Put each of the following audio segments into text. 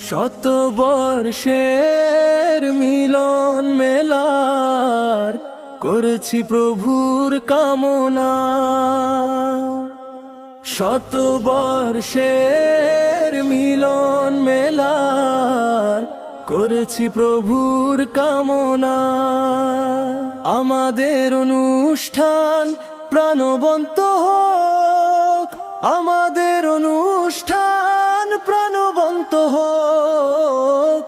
শত বর্ষের মিলন মেলার করেছি প্রভুর কামনা। শত বর্ষের মিলন মেলার করেছি প্রভুর কামনা। আমাদের অনুষ্ঠান প্রাণবন্ত হোক, আমাদের অনুষ্ঠান প্রাণবন্ত হোক।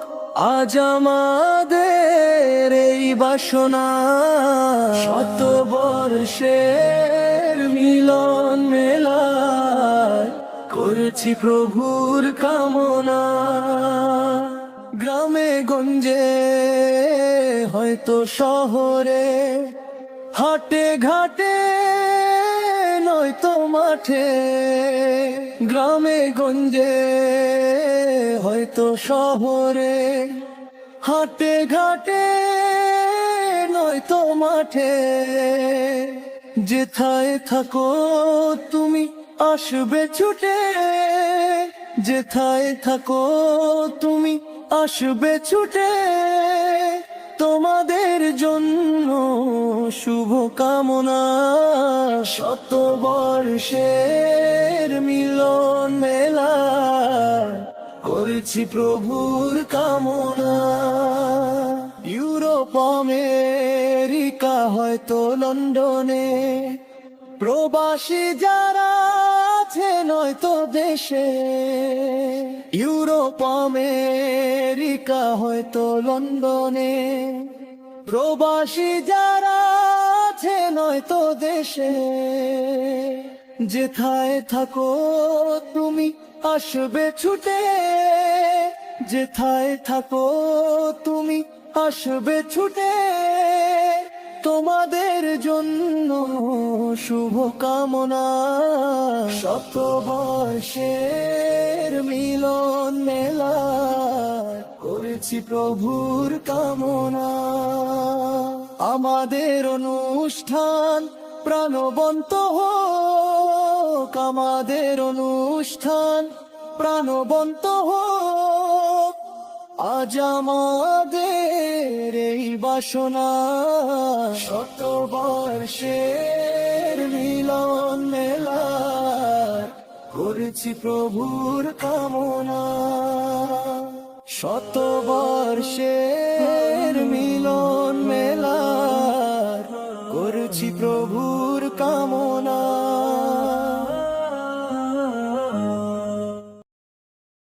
আজ আমাদের এই বাসনা, শত বর্ষের মিলন মেলায় করেছি প্রভুর কামনা। গ্রামে গঞ্জে হয়তো শহরে, হাটে ঘাটে নয়তো মাঠে। গ্রামে গঞ্জে হয়তো শহরে, হাটে ঘাটে নয়তো মাঠে। যেথায় থাকো তুমি আসবে ছুটে, যেথায় থাকো তুমি আসবে ছুটে। তোমাদের জন্য শুভ কামনা। শত বর্ষের মিলন মেলা করেছি প্রভুর কামনা। ইউরোপ আমেরিকা হয়তো লন্ডনে, প্রবাসী যারা আছে নয়তো দেশে। ইউরোপ আমেরিকা হয়তো লন্ডনে, প্রবাসী যারা আছে নয়তো দেশে। যেথায় থাকো তুমি আসবে ছুটে, যেথায় থাকো তুমি আসবে ছুটে। তোমাদের জন্য শুভ কামনা। শত বর্ষের মিলন মেলা করেছি প্রভুর কামনা। আমাদের অনুষ্ঠান প্রাণবন্ত হোক, আমাদের অনুষ্ঠান প্রাণবন্ত হোক। আজ আমাদের এই বাসনা, শত বর্ষের মিলন মেলা করেছি প্রভুর কামনা। শত বর্ষের মিলন মেলা করেছি প্রভুর কামনা।